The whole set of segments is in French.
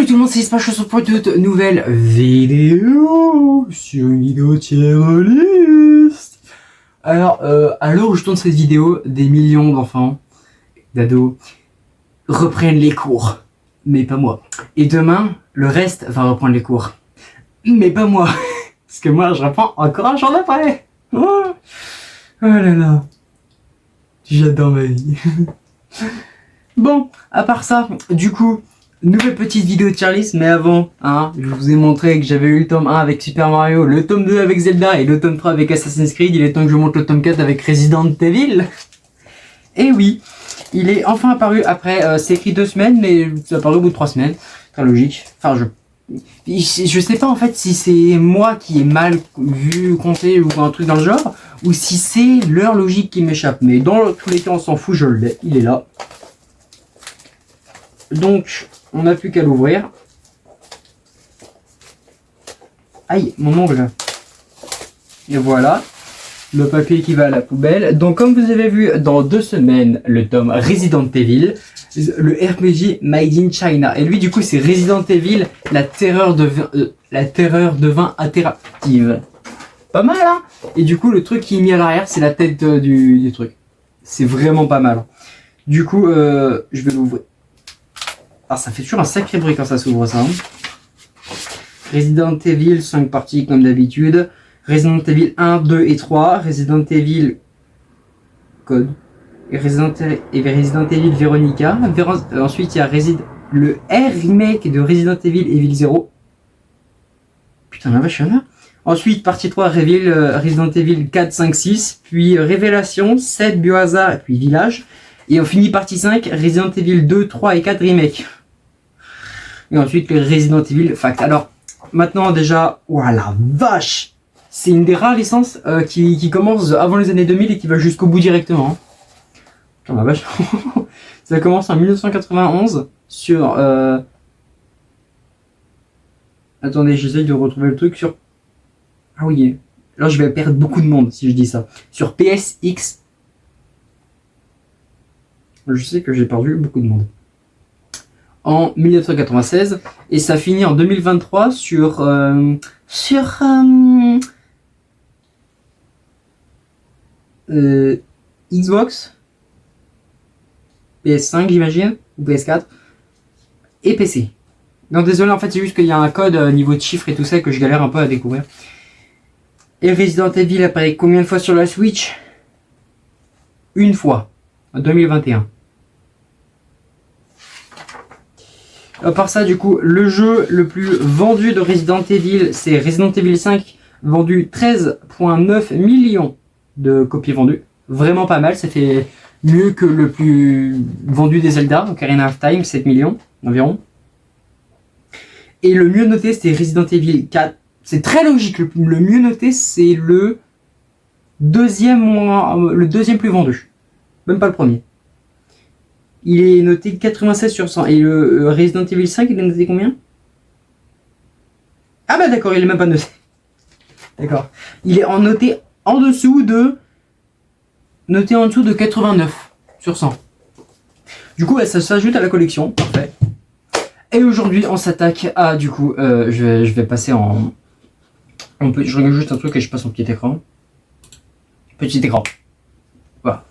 Salut tout le monde, c'est Spacho pour toute nouvelle vidéo sur une vidéo tier list. Alors, à l'heure où je tourne cette vidéo, des millions d'enfants, d'ados, reprennent les cours. Mais pas moi. Et demain, le reste va reprendre les cours. Mais pas moi. Parce que moi, je reprends encore un jour d'après. Oh là là. J'adore ma vie. Bon, à part ça, du coup, nouvelle petite vidéo de tier list, mais avant, je vous ai montré que j'avais eu le tome 1 avec Super Mario, le tome 2 avec Zelda et le tome 3 avec Assassin's Creed. Il est temps que je vous montre le tome 4 avec Resident Evil. Et oui, il est enfin apparu après, c'est écrit 2 semaines, mais c'est apparu au bout de 3 semaines. Très logique. Enfin, je sais pas en fait si c'est moi qui ai mal vu, compté ou un truc dans le genre, ou si c'est leur logique qui m'échappe. Mais dans tous les cas, on s'en fout, je l'ai, il est là. Donc, on n'a plus qu'à l'ouvrir. Aïe, mon ongle. Et voilà, le papier qui va à la poubelle. Donc, comme vous avez vu dans 2 semaines, le tome Resident Evil, le RPG Made in China. Et lui, du coup, c'est Resident Evil, la terreur devint interactive. Pas mal, hein? Et du coup, le truc qui est mis à l'arrière, c'est la tête du truc. C'est vraiment pas mal. Du coup, je vais l'ouvrir. Ah, ça fait toujours un sacré bruit quand ça s'ouvre, ça. Resident Evil, 5 parties comme d'habitude. Resident Evil 1, 2 et 3. Resident Evil Code. Et Resident Evil Veronica. Ensuite, il y a le R remake de Resident Evil 0. Putain, la vache, il y en a. Ensuite, partie 3, Resident Evil 4, 5, 6. Puis Révélation, 7, Biohazard, et puis Village. Et on finit partie 5, Resident Evil 2, 3 et 4 remake. Et ensuite, le Resident Evil Fact. Alors, maintenant déjà, voilà, vache! C'est une des rares licences qui commence avant les années 2000 et qui va jusqu'au bout directement. Putain, la vache. Ça commence en 1991 sur... Attendez, j'essaye de retrouver le truc sur... Ah oui, là je vais perdre beaucoup de monde si je dis ça. Sur PSX. Je sais que j'ai perdu beaucoup de monde. En 1996. Et ça finit en 2023 sur Xbox, PS5 j'imagine, ou PS4, et PC. Non désolé, en fait c'est juste qu'il y a un code niveau de chiffres et tout ça que je galère un peu à découvrir. Et Resident Evil apparaît combien de fois sur la Switch? Une fois, en 2021. À part ça, du coup, le jeu le plus vendu de Resident Evil, c'est Resident Evil 5, vendu 13,9 millions de copies vendues. Vraiment pas mal, ça fait mieux que le plus vendu des Zelda, Ocarina of Time, 7 millions environ. Et le mieux noté, c'était Resident Evil 4. C'est très logique, le mieux noté, c'est le deuxième plus vendu. Même pas le premier. Il est noté 96 sur 100. Et le Resident Evil 5, il est noté combien? Ah bah d'accord, il est même pas noté. D'accord. Il est noté en dessous de... Noté en dessous de 89 sur 100. Du coup, ça s'ajoute à la collection. Parfait. Et aujourd'hui, on s'attaque à... Du coup, je vais passer en... Je regarde juste un truc et je passe en petit écran. Petit écran. Voilà.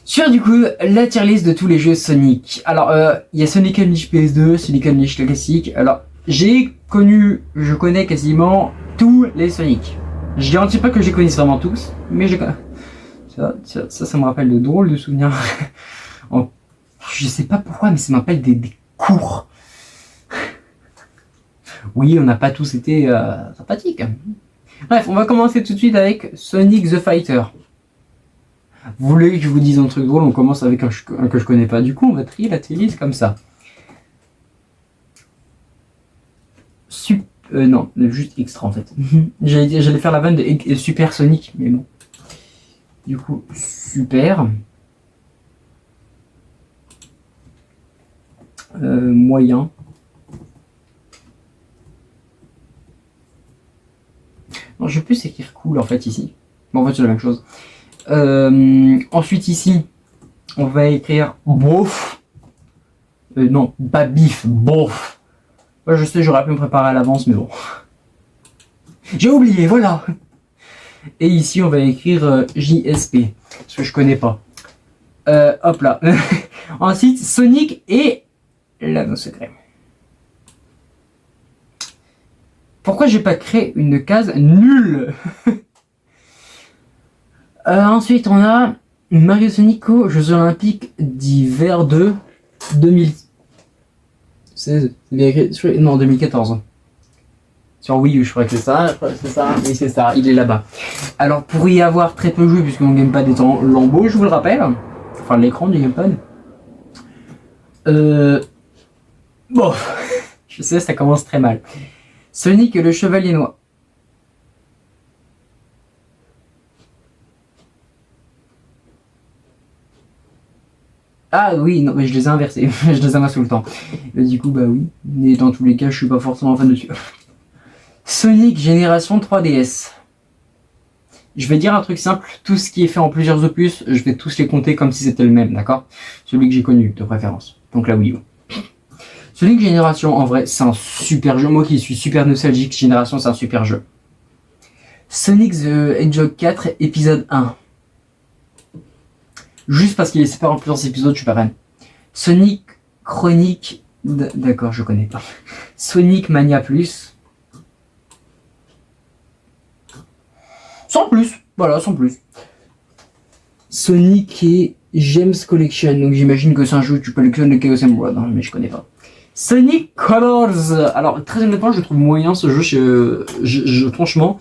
Sur du coup la tier list de tous les jeux Sonic. Alors il y a Sonic Unleashed PS2, Sonic Unleashed classique. Alors je connais quasiment tous les Sonic. Je garantis pas que je les connaisse vraiment tous, mais ça me rappelle de drôles de souvenirs. Je sais pas pourquoi, mais ça me rappelle des cours. Oui, on n'a pas tous été sympathiques. Bref, on va commencer tout de suite avec Sonic the Fighter. Vous voulez que je vous dise un truc drôle? On commence avec un que je connais pas. Du coup, on va trier la tier list comme ça. Non, juste extra en fait. J'allais faire la vanne de Super Sonic, mais bon. Du coup, super. Moyen. Non, je peux écrire cool en fait ici. Bon, en fait, c'est la même chose. Ensuite ici, on va écrire bof. Non, pas bif, bof. Moi, je sais, j'aurais pu me préparer à l'avance, mais bon. J'ai oublié, voilà. Et ici, on va écrire JSP, parce que je connais pas. Hop là. Ensuite, Sonic et l'anneau secret. Pourquoi j'ai pas créé une case nulle? Ensuite, on a Mario Sonic aux Jeux Olympiques d'hiver de 2016. Non, 2014. Sur Wii U, je crois que c'est ça. Oui, c'est ça. Il est là-bas. Alors, pour y avoir très peu joué, puisque mon gamepad est en lambeaux, je vous le rappelle. Enfin, l'écran du gamepad. Bon, je sais, ça commence très mal. Sonic et le Chevalier Noir. Ah oui, non, mais je les ai inversés. Je les inverse tout le temps. Et du coup, bah oui. Mais dans tous les cas, je suis pas forcément fan dessus. Sonic Génération 3DS. Je vais dire un truc simple. Tout ce qui est fait en plusieurs opus, je vais tous les compter comme si c'était le même, d'accord? Celui que j'ai connu, de préférence. Donc la Wii U. Sonic Génération, en vrai, c'est un super jeu. Moi qui suis super nostalgique, Génération, c'est un super jeu. Sonic the Hedgehog 4, épisode 1. Juste parce qu'il est séparé en plusieurs épisodes, je suis pas fan. Sonic Chronique... D'accord, je connais pas. Sonic Mania Plus. Sans plus. Voilà, sans plus. Sonic et Gems Collection. Donc j'imagine que c'est un jeu où tu collectionnes le Chaos Emerald, hein, mais je connais pas. Sonic Colors. Alors, très honnêtement, je trouve moyen ce jeu. Franchement...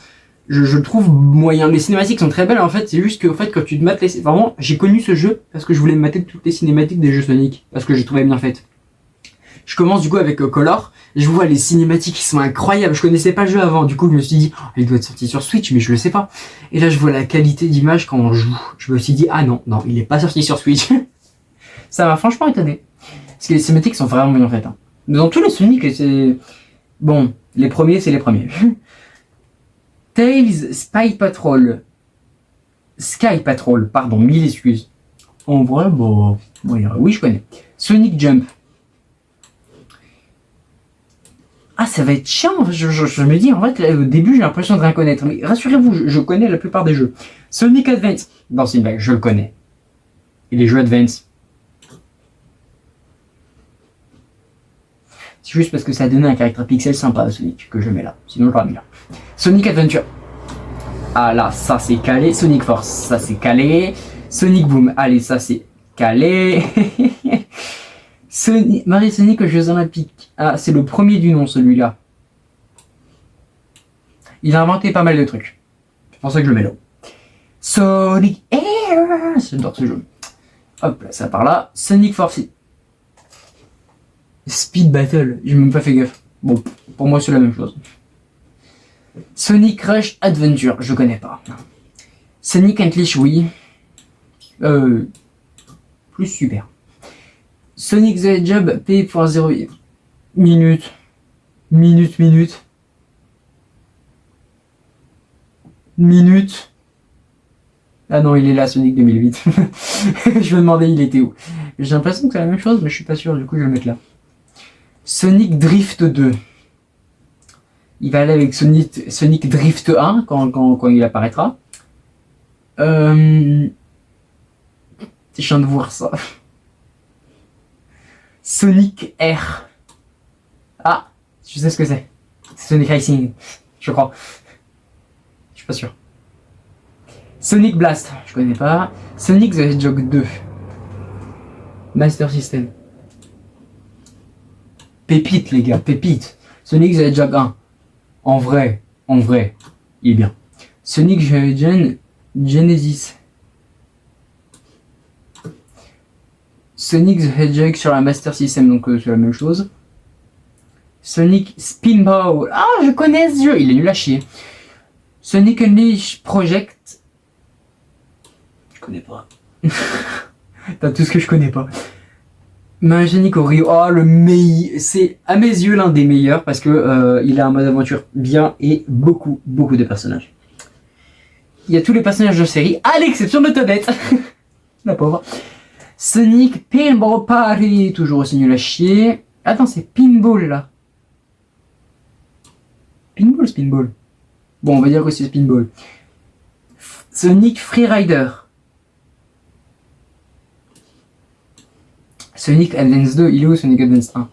Je le trouve moyen. Les cinématiques sont très belles en fait, c'est juste que en fait, quand tu te mates les... Vraiment, j'ai connu ce jeu parce que je voulais me mater toutes les cinématiques des jeux Sonic, parce que je les trouvais bien faites. Je commence du coup avec Color, je vois les cinématiques qui sont incroyables, je connaissais pas le jeu avant, du coup je me suis dit, oh, il doit être sorti sur Switch, mais je le sais pas. Et là je vois la qualité d'image quand on joue, je me suis dit, ah non, il est pas sorti sur Switch. Ça m'a franchement étonné, parce que les cinématiques sont vraiment bien faites. Hein. Dans tous les Sonic, c'est... Bon, les premiers, c'est les premiers. Tails Sky Patrol, pardon, 1000 excuses. En vrai, bon, oui, je connais. Sonic Jump. Ah, ça va être chiant. Je me dis, en fait, là, au début, j'ai l'impression de rien connaître. Mais rassurez-vous, je connais la plupart des jeux. Sonic Advance. Non, c'est une blague, je le connais. Et les jeux Advance. C'est juste parce que ça a donné un caractère pixel sympa à Sonic que je mets là. Sinon, je l'aurais mis là. Sonic Adventure. Ah là, ça c'est calé. Sonic Force, ça c'est calé. Sonic Boom, allez, ça c'est calé. Mario Sonic aux Jeux Olympiques. Ah, c'est le premier du nom celui-là. Il a inventé pas mal de trucs. C'est pour ça que je le mets là. Sonic Air. J'adore ce jeu. Hop, là, ça part là. Sonic Force. Speed Battle, j'ai même pas fait gaffe. Bon, pour moi c'est la même chose. Sonic Rush Adventure, je connais pas. Sonic Unleashed, oui. Plus super. Sonic the Hedgehog P.0 minute. Ah non, il est là, Sonic 2008. Je me demandais il était où. J'ai l'impression que c'est la même chose, mais je suis pas sûr, du coup je vais le mettre là. Sonic Drift 2. Il va aller avec Sonic Drift 1 quand il apparaîtra. C'est chiant de voir ça. Sonic Air. Ah, je sais ce que c'est. C'est Sonic Racing, je crois. Je suis pas sûr. Sonic Blast, je connais pas. Sonic the Hedgehog 2. Master System. Pépite les gars, pépite. Sonic the Hedgehog 1. En vrai, il est bien. Sonic Genesis. Sonic the Hedgehog sur la Master System, donc c'est la même chose. Sonic Spinball. Ah, je connais ce jeu, il est nul à chier. Sonic Unleashed Project. Je connais pas. T'as tout ce que je connais pas. Sonic au Rio, oh le meilleur, c'est à mes yeux l'un des meilleurs parce que il a un mode aventure bien et beaucoup de personnages. Il y a tous les personnages de série, à l'exception de Toadette. La pauvre. Sonic Pinball Party, toujours aussi nul à chier. Attends, c'est Pinball là. Pinball, Spinball. Bon, on va dire que c'est Spinball. Sonic Freerider. Sonic Advance 2, il est où Sonic Advance 1?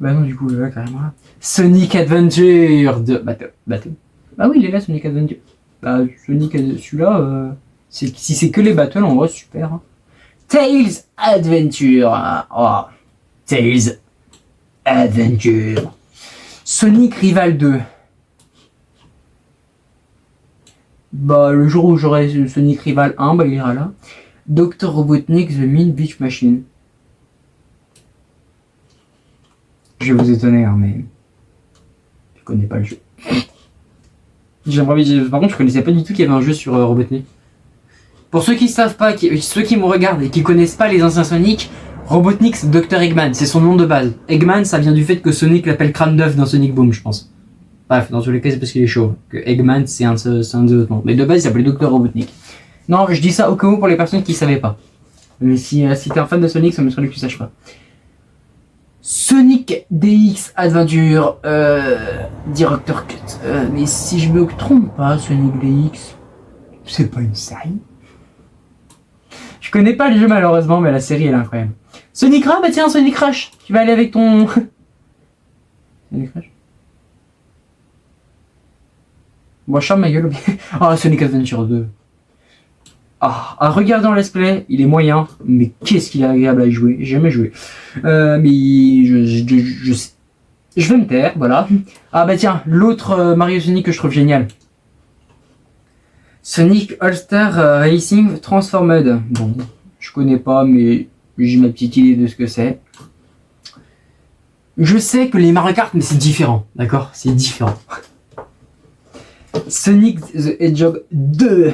Bah non, du coup, là, carrément là. Sonic Adventure 2. Battle. Bah oui, il est là, Sonic Adventure. Bah, Sonic, celui-là, si c'est que les battles, en vrai, super. Hein. Tails Adventure. Oh, Tails Adventure. Sonic Rival 2. Bah, le jour où j'aurai Sonic Rival 1, bah, il ira là. Dr. Robotnik The Mean Beach Machine. Je vais vous étonner, hein, mais je connais pas le jeu. Par contre, je connaissais pas du tout qu'il y avait un jeu sur Robotnik. Pour ceux qui savent pas, ceux qui me regardent et qui connaissent pas les anciens Sonic, Robotnik c'est Dr. Eggman, c'est son nom de base. Eggman, ça vient du fait que Sonic l'appelle crâne d'œuf dans Sonic Boom, je pense. Bref, dans tous les cas, c'est parce qu'il est chaud. Que Eggman, c'est un des autres noms. Mais de base, il s'appelait Dr. Robotnik. Non, je dis ça au cas où pour les personnes qui savaient pas. Mais si t'es un fan de Sonic, ça me serait que tu saches pas. Sonic DX Adventure Director Cut. Mais si je me trompe pas, Sonic DX, c'est pas une série. Je connais pas le jeu malheureusement, mais la série elle est incroyable. Sonic Rush, bah tiens, Sonic Rush, tu vas aller avec ton. Sonic Rush. Moi, je ferme ma gueule. Ah, Sonic Adventure 2. Ah, à regarder en let's play, il est moyen, mais qu'est-ce qu'il est agréable à y jouer. J'ai jamais joué. Mais je vais me taire, voilà. Ah bah tiens, l'autre Mario Sonic que je trouve génial. Sonic All-Star Racing Transformed. Bon, je connais pas, mais j'ai ma petite idée de ce que c'est. Je sais que les Mario Kart, mais c'est différent, d'accord? C'est différent. Sonic the Hedgehog 2.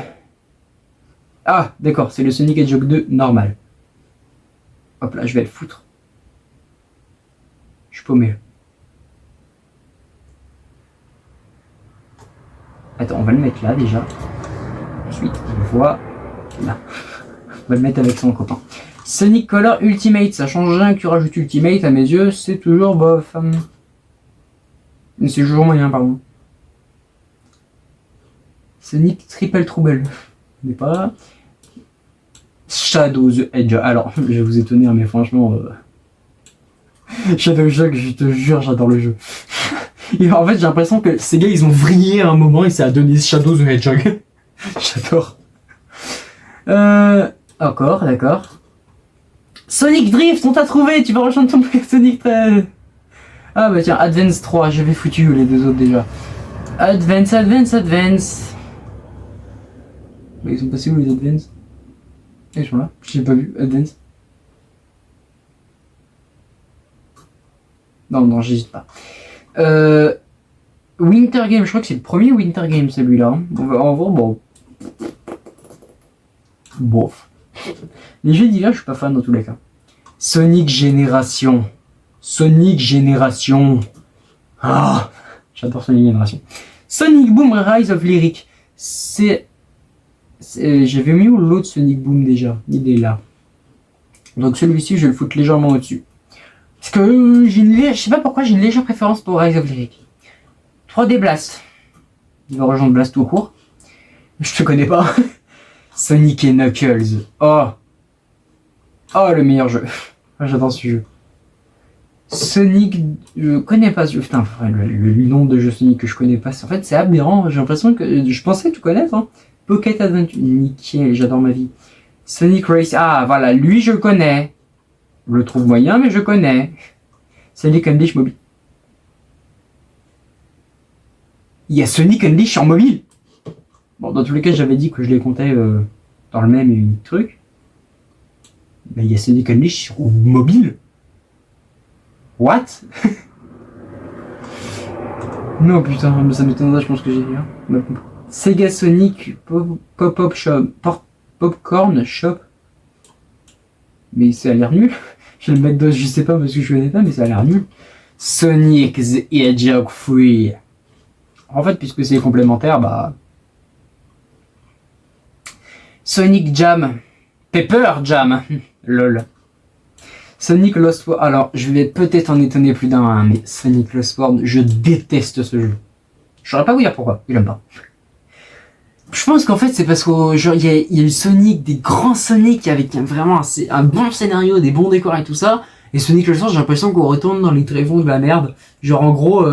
Ah, d'accord, c'est le Sonic Hedgehog 2 normal. Hop là, je vais le foutre. Je suis paumé. Attends, on va le mettre là déjà. Ensuite, on voit là. On va le mettre avec son copain. Sonic Color Ultimate, ça change rien que tu rajoutes Ultimate, à mes yeux, c'est toujours bof. Mais c'est toujours moyen, pardon. Sonic Triple Trouble. On n'est pas là. Shadow the Hedgehog. Alors, je vais vous étonner, mais franchement... Shadow the Hedgehog, je te jure, j'adore le jeu. Et en fait, j'ai l'impression que ces gars, ils ont vrillé à un moment et ça a donné Shadow the Hedgehog. J'adore. Encore, d'accord. Sonic Drift, on t'a trouvé, tu vas rejoindre ton frère Sonic très... Ah bah tiens, Advance 3, j'avais foutu les deux autres déjà. Advance. Mais ils sont passés où les Advance? Ils sont là, je l'ai pas vu, Advance. Non, j'hésite pas. Winter Game, je crois que c'est le premier Winter Game celui-là. En vrai, bon. Bof. Les jeux d'hiver, je suis pas fan dans tous les cas. Sonic Génération. Ah, j'adore Sonic Génération. Sonic Boom Rise of Lyric. J'avais mis où l'autre Sonic Boom déjà? Il est là. Donc celui-ci, je vais le foutre légèrement au-dessus. Parce que je sais pas pourquoi j'ai une légère préférence pour Rise of Lyric. 3D Blast. Il va rejoindre Blast tout court. Je te connais pas. Sonic et Knuckles. Oh, le meilleur jeu. J'adore ce jeu. Sonic, je connais pas ce jeu. Putain, le nombre de jeux Sonic que je connais pas. En fait, c'est aberrant. J'ai l'impression que je pensais tout connaître. Hein. Pocket Adventure. Nickel, j'adore ma vie. Sonic Race. Ah, voilà, lui je connais. Je le trouve moyen, mais je connais. Sonic Unleashed mobile. Il y a Sonic Unleashed en mobile. Bon, dans tous les cas, j'avais dit que je les comptais dans le même et unique truc. Mais il y a Sonic Unleashed sur mobile. What? Non, putain, ça m'étonnerait, je pense que j'ai rien. Sega Sonic Pop-Up Shop. Popcorn Shop. Mais ça a l'air nul. Je vais le mettre je sais pas parce que je connais pas, mais ça a l'air nul. Sonic the Hedgehog Free. En fait, puisque c'est complémentaire, bah. Sonic Jam. Pepper Jam. Lol. Sonic Lost World. Alors, je vais peut-être en étonner plus d'un, hein, mais Sonic Lost World, je déteste ce jeu. Je saurais pas vous dire pourquoi, il aime pas. Je pense qu'en fait, c'est parce qu'il y a eu Sonic, des grands Sonic avec vraiment un bon scénario, des bons décors et tout ça. Et Sonic Lost World, j'ai l'impression qu'on retourne dans les tréfonds de la merde. Genre, en gros,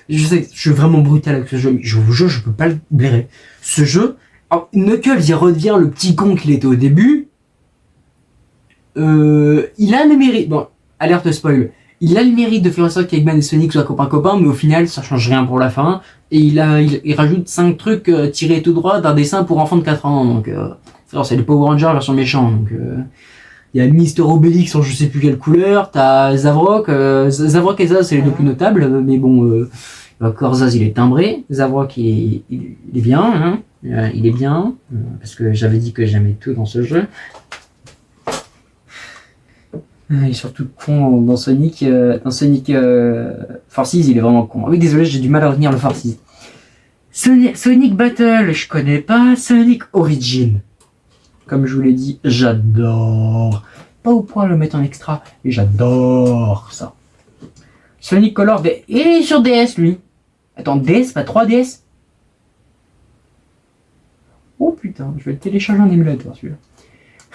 je sais, je suis vraiment brutal avec ce jeu. Je vous jure, je peux pas le blairer. Ce jeu, alors, Knuckles, il redevient le petit con qu'il était au début. Il a le mérite, bon, alerte spoil, il a le mérite de faire en sorte qu'Eggman et Sonic soient copains-copains, mais au final, ça change rien pour la fin. Et il rajoute 5 trucs tirés tout droit d'un dessin pour enfants de 4 ans. Donc, c'est les Power Rangers version méchant. Donc, il y a Mister Obélix en je sais plus quelle couleur. T'as Zavrock. Zavrock et Zaz, c'est les deux plus notables. Mais bon, encore Zaz, il est timbré. Zavrock, il est bien. Hein, il est bien. Parce que j'avais dit que j'aimais tout dans ce jeu. Il est surtout con dans Sonic. Forces, il est vraiment con. Oui, désolé, j'ai du mal à retenir le Forces. Sonic Battle, je connais pas. Sonic Origin. Comme je vous l'ai dit, j'adore. Pas au point de le mettre en extra, mais j'adore ça. Sonic Color, il est sur DS lui. Attends, DS, pas 3DS. Oh putain, je vais le télécharger en émulateur celui-là.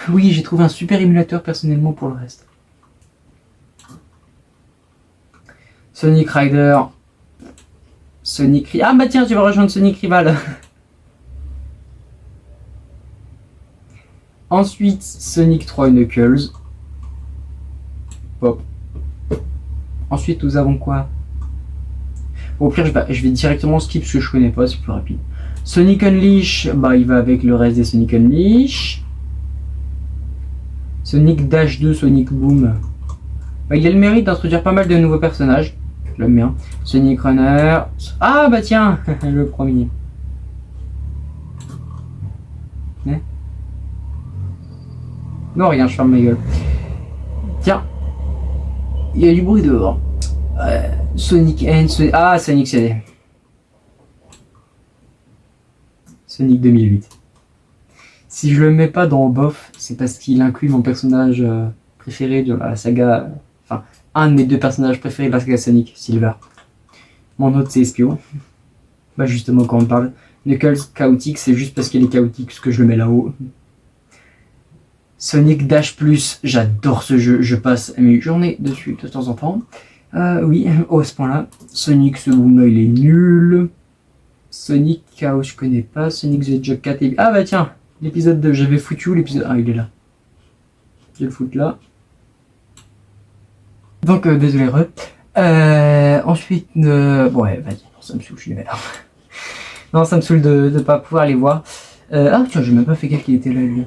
Oui, j'ai trouvé un super émulateur personnellement pour le reste. Sonic Rider. Ah bah tiens, tu vas rejoindre Sonic Rival. Ensuite, Sonic 3 et Knuckles. Hop. Ensuite, nous avons quoi? Bon, au pire, je vais directement skip ce que je connais pas, c'est plus rapide. Sonic Unleash, bah il va avec le reste des Sonic Unleash. Sonic Dash 2, Sonic Boom. Bah, il a le mérite d'introduire pas mal de nouveaux personnages. Je l'aime bien. Sonic Runner. Ah bah tiens, le premier. Non, rien, je ferme ma gueule. Tiens, il y a du bruit dehors. Sonic N, Sonic CD. Sonic 2008. Si je le mets pas dans bof, c'est parce qu'il inclut mon personnage préféré de la saga. Enfin, un de mes 2 personnages préférés de la saga Sonic, Silver. Mon autre, c'est Espio. Bah, justement, quand on parle. Knuckles, chaotique, c'est juste parce qu'il est chaotique que je le mets là-haut. Sonic Dash Plus, j'adore ce jeu, je passe mes journées dessus de temps en temps. Oui, à ce point-là. Sonic, ce boom-là, il est nul. Sonic Chaos, je connais pas. Sonic the Hedgehog 4, ah bah tiens, l'épisode 2, j'avais foutu où l'épisode... Ah, il est là. Je vais le foutre là. Donc, désolé, ensuite, bon, ouais, vas-y, non, ça me saoule, je suis là. Non, ça me saoule de pas pouvoir les voir. Ah, tiens, j'ai même pas fait gaffe qu'il était là, lui.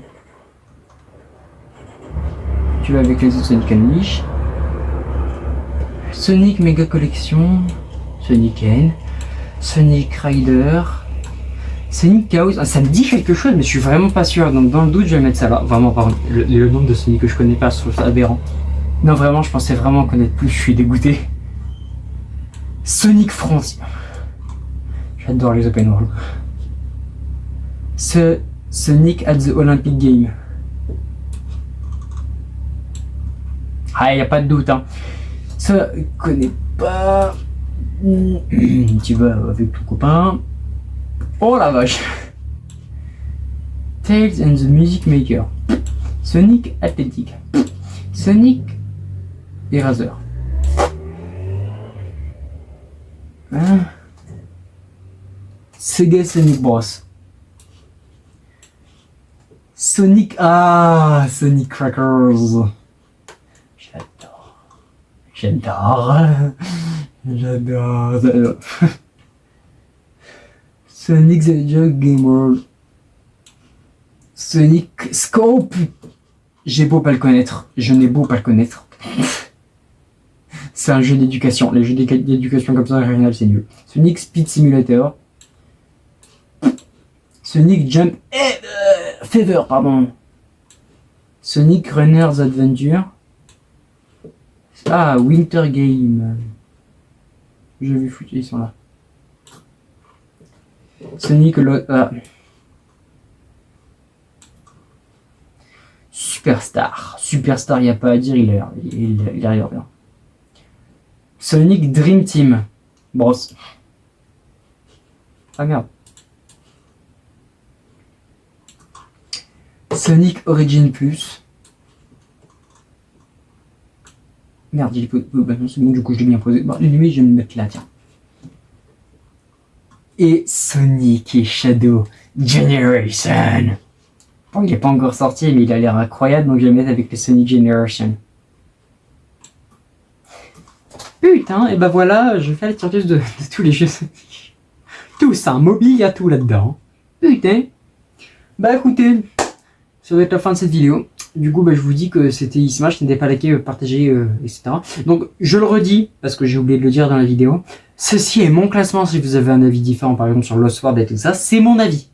Tu vas avec les autres Sonic Unleash. Sonic Mega Collection. Sonic N. Sonic Rider. Sonic Chaos. Ah, ça me dit quelque chose, mais je suis vraiment pas sûr. Donc, dans le doute, je vais mettre ça là. Vraiment, pardon. Le nombre de Sonic que je connais pas, je trouve ça aberrant. Non, vraiment, je pensais vraiment connaître plus. Je suis dégoûté. Sonic Frontier. J'adore les open world. Sonic at the Olympic Games. Ah, y a pas de doute, hein. Ça, connais pas. Tu vas avec ton copain. Oh la vache. Tales and the Music Maker. Sonic Athletic. Sonic Eraser. Hein? Sega Sonic Bros. Sonic. Ah, Sonic Crackers. J'adore. Sonic the Hedgehog Game World. Sonic Scope. J'ai beau pas le connaître. Je n'ai beau pas le connaître. C'est un jeu d'éducation. Les jeux d'éducation comme ça, rien, c'est nul. Sonic Speed Simulator. Sonic Jump Fever, pardon. Sonic Runner's Adventure. Ah, Winter Game. J'ai vu foutre, ils sont là. Sonic Superstar. Superstar, il n'y a pas à dire, il a l'air bien. Sonic Dream Team. Bros. Ah merde. Sonic Origin Plus. Merde, il est posé. Bah non, c'est bon, du coup, je l'ai bien posé. Bon, limite, je vais me le mettre là, tiens. Et Sonic et Shadow Generation. Bon, il n'est pas encore sorti, mais il a l'air incroyable, donc je vais le mettre avec le Sonic Generation. Putain, et bah voilà, je fais la tireliste de tous les jeux Sonic. Tout ça, mobile, il y a tout là-dedans. Putain. Bah écoutez, ça va être la fin de cette vidéo. Du coup, bah, je vous dis que c'était Ismash, n'hésitez pas à liker, partager, etc. Donc, je le redis, parce que j'ai oublié de le dire dans la vidéo. Ceci est mon classement, si vous avez un avis différent, par exemple sur Lost World et tout ça, c'est mon avis.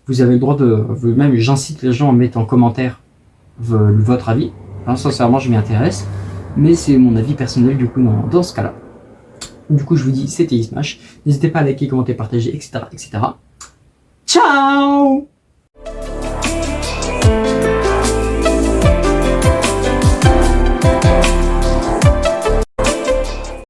Vous avez le droit de... Même, j'incite les gens à mettre en commentaire votre avis. Enfin, sincèrement, je m'y intéresse. Mais c'est mon avis personnel, du coup, dans ce cas-là. Du coup, je vous dis, c'était Ismash. N'hésitez pas à liker, commenter, partager, etc., etc. Ciao!